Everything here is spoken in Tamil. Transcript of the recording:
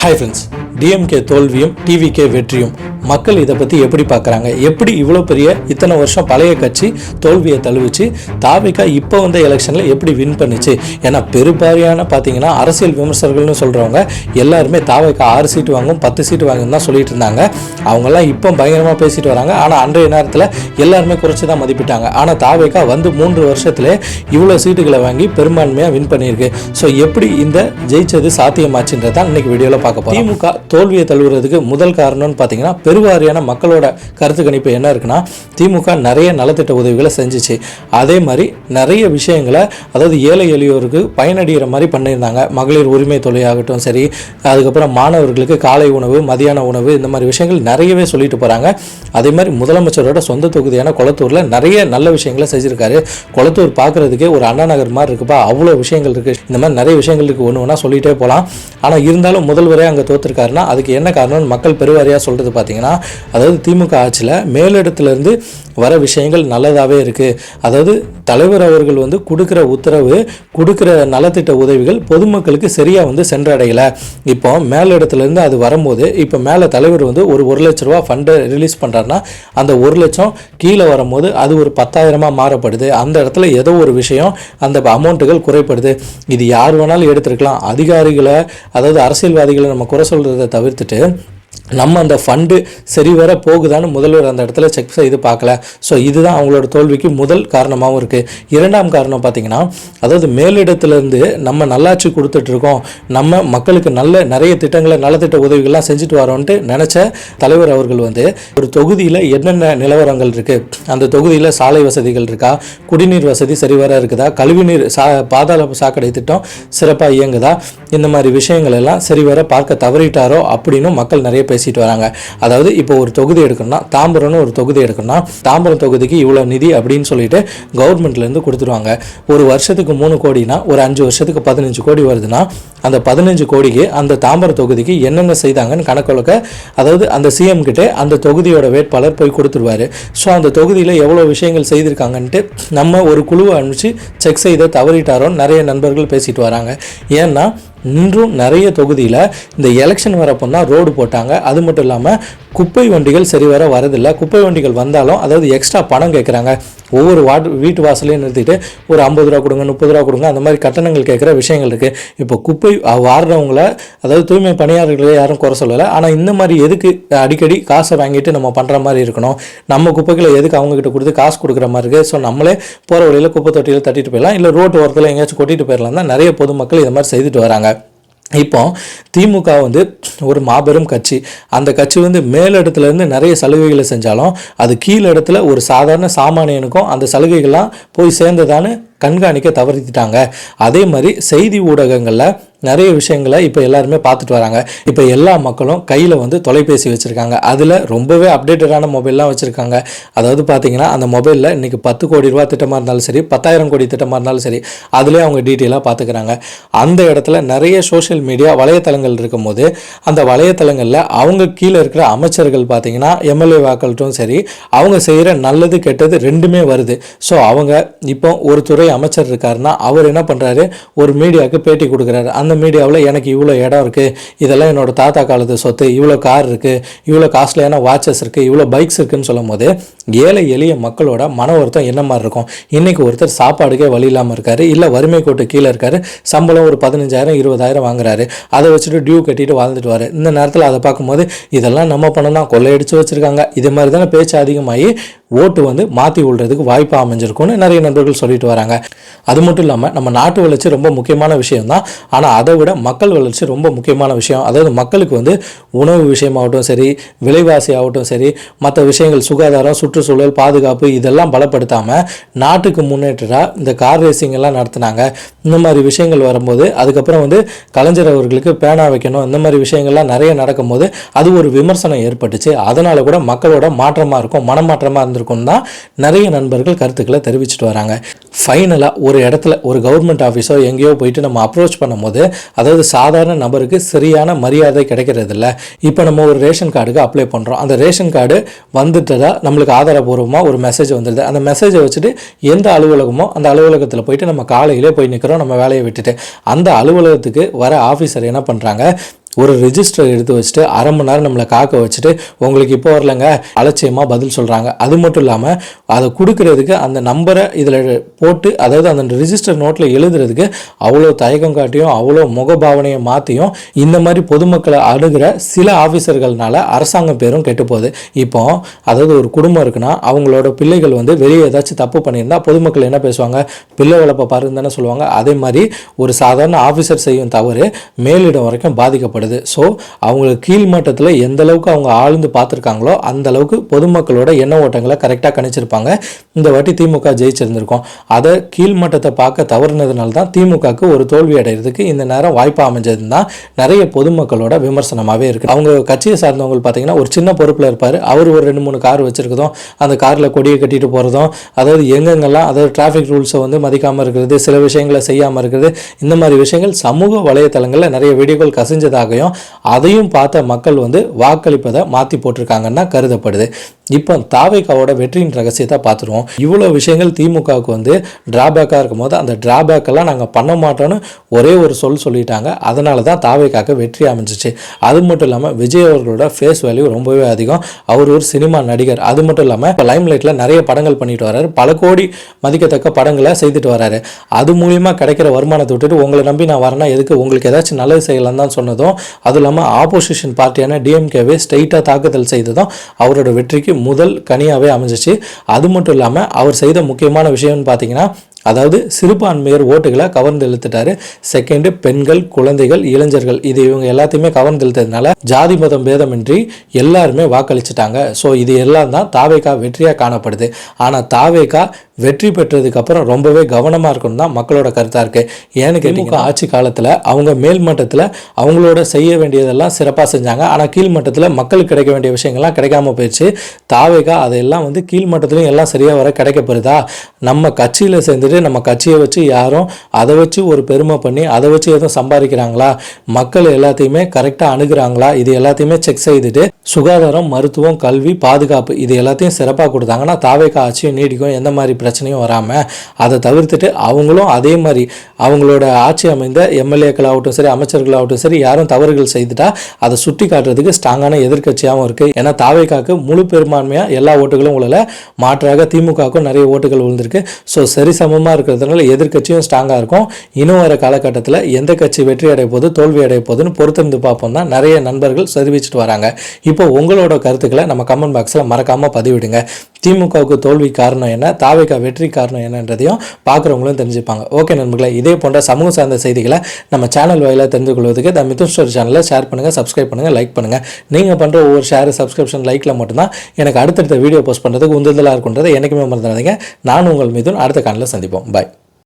ஹாய் ஃப்ரெண்ட்ஸ், டிஎம்கே தோல்வியும் டிவிகே வெற்றியும் மக்கள் இதை பற்றி எப்படி பார்க்குறாங்க? எப்படி இவ்வளோ பெரிய இத்தனை வருஷம் பழைய கட்சி தோல்வியை தழுவிச்சு தாவேகா இப்போ வந்த எலெக்ஷனில் எப்படி வின் பண்ணிச்சு? ஏன்னா பெரும்பாரியான பார்த்தீங்கன்னா அரசியல் விமர்சகர்கள்னு சொல்கிறவங்க எல்லாருமே தாவேகா 6 சீட்டு வாங்கும் 10 சீட்டு வாங்கும் தான் சொல்லிட்டு இருந்தாங்க. அவங்கெல்லாம் இப்போ பயங்கரமாக பேசிட்டு வராங்க. ஆனால் அன்றைய நேரத்தில் எல்லாருமே குறைச்சி தான் மதிப்பிட்டாங்க. ஆனால் தாவேகா வந்து 3 வருஷத்துல இவ்வளோ சீட்டுகளை வாங்கி பெரும்பான்மையாக வின் பண்ணியிருக்கு. ஸோ எப்படி இந்த ஜெயிச்சது சாத்தியமாச்சுன்றது தான் இன்னைக்கு வீடியோவில் பார்க்க போறோம். திமுக தோல்வியை தழுவுறதுக்கு முதல் காரணம்னு பார்த்தீங்கன்னா பெருவாரியான மக்களோட கருத்து கணிப்பு என்ன இருக்குன்னா, திமுக நிறைய நலத்திட்ட உதவிகளை செஞ்சிச்சு. அதே மாதிரி நிறைய விஷயங்களை, அதாவது ஏழை எளியோருக்கு பயனடைகிற மாதிரி பண்ணியிருந்தாங்க. மகளிர் உரிமை தொழிலாகட்டும் சரி, அதுக்கப்புறம் மாணவர்களுக்கு காலை உணவு, மதியான உணவு, இந்த மாதிரி விஷயங்கள் நிறையவே சொல்லிட்டு போகிறாங்க. அதே மாதிரி முதலமைச்சரோட சொந்த தொகுதியான கொளத்தூரில் நிறைய நல்ல விஷயங்களை செஞ்சுருக்காரு. கொளத்தூர் பார்க்குறதுக்கே ஒரு அண்ணா நகர் மாதிரி இருக்குப்பா, அவ்வளோ விஷயங்கள் இருக்குது. இந்த மாதிரி நிறைய விஷயங்கள் இருக்குது, ஒன்று ஒன்றா சொல்லிகிட்டே போகலாம். ஆனால் இருந்தாலும் முதல்வரே அங்கே தோற்றுருக்காருன்னா அதுக்கு என்ன காரணம்னு மக்கள் பெருவாரியாக சொல்கிறது பார்த்தீங்கன்னா, அதாவது திமுக ஆட்சியில் மேலிடத்துலேருந்து வர விஷயங்கள் நல்லதாகவே இருக்குது. அதாவது தலைவர் அவர்கள் வந்து கொடுக்குற உத்தரவு, கொடுக்குற நலத்திட்ட உதவிகள் பொதுமக்களுக்கு சரியாக வந்து சென்றடையலை. இப்போ மேலிடத்துலேருந்து அது வரும்போது, இப்போ மேலே தலைவர் வந்து ஒரு 1 லட்ச ரூபா ஃபண்டை ரிலீஸ் பண்ணுறாருன்னா அந்த 1 லட்சம் கீழே வரும்போது அது ஒரு 10,000 மாறப்படுது. அந்த இடத்துல ஏதோ ஒரு விஷயம், அந்த அமௌண்ட்டுகள் குறைப்படுது. இது யார் வேணாலும் எடுத்துருக்கலாம். அதிகாரிகளை, அதாவது அரசியல்வாதிகளை நம்ம குறை சொல்கிறத தவிர்த்துட்டு நம்ம அந்த ஃபண்டு சரிவர போகுதான்னு முதல்வர் அந்த இடத்துல செக் செய்து பார்க்கல. ஸோ இதுதான் அவங்களோட தோல்விக்கு முதல் காரணமாகவும் இருக்குது. இரண்டாம் காரணம் பார்த்திங்கன்னா, அதாவது மேலிடத்துலேருந்து நம்ம நல்லாட்சி கொடுத்துட்ருக்கோம், நம்ம மக்களுக்கு நிறைய திட்டங்களை, நலத்திட்ட உதவிகள்லாம் செஞ்சுட்டு வரோன்ட்டு நினச்ச தலைவர் அவர்கள் வந்து ஒரு தொகுதியில் என்னென்ன நிலவரங்கள் இருக்குது, அந்த தொகுதியில் சாலை வசதிகள் இருக்கா, குடிநீர் வசதி சரிவர இருக்குதா, கழிவுநீர் பாதாள சாக்கடை திட்டம் சிறப்பாக இயங்குதா, இந்த மாதிரி விஷயங்கள் எல்லாம் சரிவர பார்க்க தவறிட்டாரோ அப்படின்னு மக்கள் நிறைய பேசிட்டு வராங்க. அதாவது இப்போ ஒரு தொகுதி எடுக்கணும்னா, தாம்பரம்னு ஒரு தொகுதி எடுக்கணும்னா, தாம்பரம் தொகுதிக்கு இவ்வளோ நிதி அப்படின்னு சொல்லிட்டு கவர்மெண்ட்லேருந்து கொடுத்துருவாங்க. ஒரு வருஷத்துக்கு 3 கோடினா ஒரு 5 வருஷத்துக்கு 15 கோடி வருதுன்னா, அந்த 15 கோடிக்கு அந்த தாம்பரம் தொகுதிக்கு என்னென்ன செய்தாங்கன்னு கணக்கு, அதாவது அந்த சிஎம் கிட்டே அந்த தொகுதியோட வேட்பாளர் போய் கொடுத்துருவாரு. ஸோ அந்த தொகுதியில் எவ்வளோ விஷயங்கள் செய்திருக்காங்கன்ட்டு நம்ம ஒரு குழுவை அனுப்பிச்சு செக் செய்த தவறிட்டாரோன்னு நிறைய நண்பர்கள் பேசிட்டு வராங்க. ஏன்னா இன்றும் நிறைய தொகுதியில் இந்த எலெக்ஷன் வரப்போ தான் ரோடு போட்டாங்க. அது மட்டும் இல்லாமல் குப்பை வண்டிகள் சரிவர வரதில்லை. குப்பை வண்டிகள் வந்தாலும் அதாவது எக்ஸ்ட்ரா பணம் கேட்குறாங்க. ஒவ்வொரு வீட்டு வாசலையும் நிறுத்திட்டு ஒரு 50 ரூபா கொடுங்க, 30 ரூபா கொடுங்க, அந்த மாதிரி கட்டணங்கள் கேட்குற விஷயங்கள் இருக்குது. இப்போ குப்பை வாடுறவங்கள, அதாவது தூய்மை பணியாளர்களை யாரும் குறை சொல்லலை. ஆனால் இந்த மாதிரி எதுக்கு அடிக்கடி காசை வாங்கிட்டு நம்ம பண்ணுற மாதிரி இருக்கணும்? நம்ம குப்பைகளை எதுக்கு அவங்ககிட்ட கொடுத்து காசு கொடுக்குற மாதிரி இருக்குது? ஸோ நம்மளே போகிற வழியில் குப்பை தொட்டியில் தட்டிட்டு போயிடலாம், இல்லை ரோட்டு ஓரத்தில் எங்கேயாச்சும் கொட்டிட்டு போயிடலாம் தான் நிறைய பொதுமக்கள் இதை மாதிரி செய்துட்டு வராங்க. இப்போ திமுக வந்து ஒரு மாபெரும் கட்சி. அந்த கட்சி வந்து மேலிடத்துலேருந்து நிறைய சலுகைகளை செஞ்சாலும் அது கீழிடத்துல ஒரு சாதாரண சாமானியனுக்கும் அந்த சலுகைகள்லாம் போய் சேர்ந்ததான்னு கண்காணிக்க தவறிட்டாங்க. அதே மாதிரி செய்தி ஊடகங்களில் நிறைய விஷயங்களை இப்போ எல்லாருமே பார்த்துட்டு வராங்க. இப்போ எல்லா மக்களும் கையில் வந்து தொலைபேசி வச்சுருக்காங்க. அதில் ரொம்பவே அப்டேட்டடான மொபைல்லாம் வச்சுருக்காங்க. அதாவது பார்த்தீங்கன்னா அந்த மொபைலில் இன்றைக்கி 10 கோடி ரூபா திட்டமாக இருந்தாலும் சரி, 10,000 கோடி திட்டமாக இருந்தாலும் சரி, அதிலே அவங்க டீட்டெயிலாக பார்த்துக்கிறாங்க. அந்த இடத்துல நிறைய சோஷியல் மீடியா வலைத்தளங்கள் இருக்கும் போது அந்த வலைத்தளங்களில் அவங்க கீழே இருக்கிற அமைச்சர்கள் பார்த்தீங்கன்னா எம்எல்ஏ வாக்கள்ட்டும் சரி, அவங்க செய்கிற நல்லது கெட்டது ரெண்டுமே வருது. ஸோ அவங்க இப்போ ஒரு துறை அமைச்சர் இருக்காருன்னா அவர் என்ன பண்ணுறாரு, ஒரு மீடியாவுக்கு பேட்டி கொடுக்குறாரு. அந்த மீடியாவில் எனக்கு இவ்வளோ இடம் இருக்குது, இதெல்லாம் என்னோட தாத்தா காலத்து சொத்து, இவ்வளோ கார் இருக்குது, இவ்வளோ காஸ்ட்லியான வாட்சஸ் இருக்குது, இவ்வளோ பைக்ஸ் இருக்குதுன்னு சொல்லும் போது ஏழை எளிய மக்களோட மன வருத்தம் என்ன மாதிரி இருக்கும்? இன்றைக்கி ஒருத்தர் சாப்பாடுக்கே வழி இல்லாமல் இருக்காரு, இல்லை வறுமை கோட்டு கீழே இருக்காரு, சம்பளம் ஒரு 15,000 20,000 வாங்குறாரு, அதை வச்சுட்டு டியூ கட்டிட்டு வாழ்ந்துட்டு வாரு. இந்த நேரத்தில் அதை பார்க்கும்போது இதெல்லாம் நம்ம பணம் தான், கொள்ளையடிச்சு வச்சுருக்காங்க, இது மாதிரி தானே பேச்சு அதிகமாகி ஓட்டு வந்து மாற்றி விடுறதுக்கு வாய்ப்பாக அமைஞ்சிருக்கும்னு நிறைய நண்பர்கள் சொல்லிட்டு வராங்க. அது மட்டும் இல்லாமல் நம்ம நாட்டு வளர்ச்சி ரொம்ப முக்கியமான விஷயம் தான். ஆனால் அதை விட மக்கள் வளர்ச்சி ரொம்ப முக்கியமான விஷயம். அதாவது மக்களுக்கு வந்து உணவு விஷயமாகட்டும் சரி, விலைவாசி ஆகட்டும் சரி, மற்ற விஷயங்கள், சுகாதாரம், சுற்றுச்சூழல், பாதுகாப்பு, இதெல்லாம் பலப்படுத்தாமல் நாட்டுக்கு முன்னேற்றா இந்த கார் ரேசிங் எல்லாம் நடத்தினாங்க. இந்த மாதிரி விஷயங்கள் வரும்போது அதுக்கப்புறம் வந்து கலைஞர் அவர்களுக்கு பேனா வைக்கணும், இந்த மாதிரி விஷயங்கள்லாம் நிறைய நடக்கும்போது அது ஒரு விமர்சனம் ஏற்பட்டுச்சு. அதனால கூட மக்களோட மாற்றமாக இருக்கும், மனமாற்றமாக இருந்திருக்கும் தான் நிறைய நண்பர்கள் கருத்துக்களை தெரிவிச்சுட்டு வராங்க. ஃபைனலாக ஒரு இடத்துல ஒரு கவர்மெண்ட் ஆஃபீஸோ எங்கேயோ போயிட்டு நம்ம அப்ரோச் பண்ணும்போது, அதாவது சாதாரண நபருக்கு சரியான மரியாதை கிடைக்கிறது இல்லை. இப்போ நம்ம ஒரு ரேஷன் கார்டுக்கு அப்ளை பண்ணுறோம், அந்த ரேஷன் கார்டு வந்துட்டதா நம்மளுக்கு ஆதாரபூர்வமாக ஒரு மெசேஜ் வந்துடுது. அந்த மெசேஜை வச்சுட்டு எந்த அலுவலகமோ அந்த அலுவலகத்தில் போயிட்டு நம்ம காலையிலே போய் நிற்கிறோம் நம்ம வேலையை விட்டுட்டு. அந்த அலுவலகத்துக்கு வர ஆஃபீஸர் என்ன பண்ணுறாங்க, ஒரு ரெஜிஸ்டர் எடுத்து வச்சுட்டு அரை மணி நேரம் நம்மளை காக்க வச்சுட்டு உங்களுக்கு இப்போ வரலங்க அலட்சியமாக பதில் சொல்கிறாங்க. அது மட்டும் இல்லாமல் அதை கொடுக்கறதுக்கு அந்த நம்பரை இதில் போட்டு, அதாவது அந்த ரிஜிஸ்டர் நோட்டில் எழுதுறதுக்கு அவ்வளோ தயக்கம் காட்டியும் அவ்வளோ முகபாவனையை மாற்றியும் இந்த மாதிரி பொதுமக்களை அணுகிற சில ஆஃபீஸர்கள்னால அரசாங்கம் பேரும் கெட்டு போகுது. இப்போ அதாவது ஒரு குடும்பம் இருக்குன்னா அவங்களோட பிள்ளைகள் வெளியே ஏதாச்சும் தப்பு பண்ணியிருந்தால் பொதுமக்கள் என்ன பேசுவாங்க, பிள்ளை வளர்ப்பை பாருன்னு தானே சொல்லுவாங்க. அதே மாதிரி ஒரு சாதாரண ஆஃபீஸர் செய்யும் தவறு மேலிடம் வரைக்கும் பாதிக்கப்படுது. ஸோ அவங்களுக்கு கீழ்மட்டத்தில் எந்த அளவுக்கு அவங்க ஆழ்ந்து பார்த்துருக்காங்களோ அந்த அளவுக்கு பொதுமக்களோட எண்ண ஓட்டங்களை கரெக்டாக கணிச்சிருப்பாங்க. இந்த வாட்டி திமுக ஜெயிச்சிருந்திருக்கோம். அதை கீழ்மட்டத்தை பார்க்க தவறுனதுனால தான் திமுகவுக்கு ஒரு தோல்வி அடைகிறதுக்கு இந்த நேரம் வாய்ப்பு அமைஞ்சதுன்னு தான் நிறைய பொதுமக்களோட விமர்சனமாகவே இருக்குது. அவங்க கட்சியை சார்ந்தவங்க பார்த்தீங்கன்னா ஒரு சின்ன பொறுப்பில் இருப்பார், அவர் ஒரு 2-3 கார் வச்சிருக்கதும் அந்த காரில் கொடியை கட்டிட்டு போகிறதும், அதாவது எங்கெங்கெல்லாம் அதாவது டிராஃபிக் ரூல்ஸை மதிக்காமல் இருக்கிறது, சில விஷயங்களை செய்யாமல் இருக்கிறது, இந்த மாதிரி விஷயங்கள் சமூக வலைத்தளங்களில் நிறைய வீடியோக்கள் கசிஞ்சதாகவும் அதையும் பார்த்த மக்கள் வாக்களிப்பதை மாற்றி போட்டிருக்காங்கன்னா கருதப்படுது. இப்போ தாவேகாவோட வெற்றியின் ரகசியத்தை பார்த்துருவோம். இவ்வளோ விஷயங்கள் திமுகவுக்கு டிராபேக்காக இருக்கும் போது அந்த டிராபேக்கெல்லாம் நாங்கள் பண்ண மாட்டோன்னு ஒரே ஒரு சொல்லிட்டாங்க. அதனால தான் தாவேகாவுக்கு வெற்றி அமைஞ்சிச்சு. அது மட்டும் இல்லாமல் விஜய் அவர்களோட ஃபேஸ் வேல்யூ ரொம்பவே அதிகம். அவர் ஒரு சினிமா நடிகர். அது மட்டும் இல்லாமல் இப்போ லைம்லைட்டில் நிறைய படங்கள் பண்ணிட்டு வர்றாரு, பல கோடி மதிக்கத்தக்க படங்களை செய்துட்டு வர்றாரு. அது மூலியமாக கிடைக்கிற வருமானத்தை விட்டுட்டு உங்களை நம்பி நான் வரேன்னா எதுக்கு, உங்களுக்கு ஏதாச்சும் நல்லது செய்யலாம் தான் சொன்னதும், அதுவும் இல்லாமல் ஆப்போசிஷன் பார்ட்டியான டிஎம்கேவே ஸ்ட்ரெயிட்டாக தாக்குதல் செய்ததும் அவரோட வெற்றிக்கு முதல் கனியாவே அமைஞ்சிச்சு. அது மட்டும் இல்லாமல் அவர் செய்த முக்கியமான விஷயம்னு பார்த்தீங்கன்னா, அதாவது சிறுபான்மையர் ஓட்டுகளை கவர்ந்து இழுத்துட்டாரு. செகண்ட், பெண்கள், குழந்தைகள், இளைஞர்கள், இது இவங்க எல்லாத்தையுமே கவர்ந்து இழுத்ததுனால ஜாதி மதம் பேதமின்றி எல்லாருமே வாக்களிச்சுட்டாங்க. ஸோ இது எல்லாம் தான் தாவேகா வெற்றியாக காணப்படுது. ஆனால் தாவேகா வெற்றி பெற்றதுக்கு அப்புறம் ரொம்பவே கவனமாக இருக்கணும் தான் மக்களோட கருத்தாக இருக்குது. ஏன்னு கேட்டீங்கன்னா, ஆட்சி காலத்தில் அவங்க மேல்மட்டத்தில் அவங்களோட செய்ய வேண்டியதெல்லாம் சிறப்பாக செஞ்சாங்க. ஆனால் கீழ்மட்டத்தில் மக்களுக்கு கிடைக்க வேண்டிய விஷயங்கள்லாம் கிடைக்காம போயிடுச்சு. தாவேகா அதெல்லாம் கீழ்மட்டத்திலையும் எல்லாம் சரியாக வர கிடைக்கப்படுதா, நம்ம கட்சியில் சேர்ந்துட்டு நம்ம கட்சியை வச்சு யாரும் அதை வச்சு ஒரு பெருமை பண்ணி அதை வச்சு எதுவும் சம்பாதிக்கிறாங்களா, மக்கள் எல்லாத்தையுமே கரெக்டாக அணுகிறாங்களா, இது எல்லாத்தையுமே செக் செய்துட்டு சுகாதாரம், மருத்துவம், கல்வி, பாதுகாப்பு இது எல்லாத்தையும் சிறப்பாக கொடுத்தாங்கன்னா தாவேகா ஆட்சியும் நீடிக்கும், எந்த மாதிரி பிரச்சனையும் வராமல். அதை தவிர்த்துட்டு அவங்களும் அதே மாதிரி அவங்களோட ஆட்சி அமைந்த எம்எல்ஏக்களாகட்டும் சரி, அமைச்சர்களாகட்டும் சரி, யாரும் தவறுகள் செய்துட்டா அதை சுட்டி காட்டுறதுக்கு ஸ்ட்ராங்கான எதிர்கட்சியாகவும் இருக்குது. ஏன்னா தாவேகாவுக்கு முழு பெரும்பான்மையாக எல்லா ஓட்டுகளும் உள்ள மாற்றாக திமுகவுக்கும் நிறைய ஓட்டுகள் விழுந்திருக்கு. ஸோ சரிசமமாக இருக்கிறதுனால எதிர்கட்சியும் ஸ்ட்ராங்காக இருக்கும். இன்னும் வர காலகட்டத்தில் எந்த கட்சி வெற்றி அடைய போது தோல்வி அடைய போதுன்னு பொறுத்திருந்து பார்ப்போம் தான் நிறைய நண்பர்கள் தெரிவிச்சுட்டு வராங்க. இப்போ உங்களோட கருத்துக்களை நம்ம கமெண்ட் பாக்ஸில் மறக்காமல் பதிவிடுங்க. திமுகவுக்கு தோல்வி காரணம் என்ன, தாவேகா வெற்றி காரணம் என்னன்றதையும் பார்க்குறவங்களும் தெரிஞ்சுப்பாங்க. ஓகே நண்பர்களே, இதே போன்ற சமூக சார்ந்த செய்திகளை நம்ம சேனல் வாயிலாக தெரிந்து கொள்வதற்கு த மிதுன் ஸ்டோரி சேனலை ஷேர் பண்ணுங்கள், சப்ஸ்கிரைப் பண்ணுங்கள், லைக் பண்ணுங்கள். நீங்கள் பண்ணுற ஒவ்வொரு ஷேர், சப்ஸ்கிரிப்ஷன், லைக்கில் மட்டும்தான் எனக்கு அடுத்தடுத்த வீடியோ போஸ்ட் பண்ணுறதுக்கு உந்துதலாக இருக்குன்றதை என்றைக்குமே மறந்துடாதீங்க. நான் உங்கள் மிதுன், அடுத்த காணொளியில் சந்திப்போம். பாய்.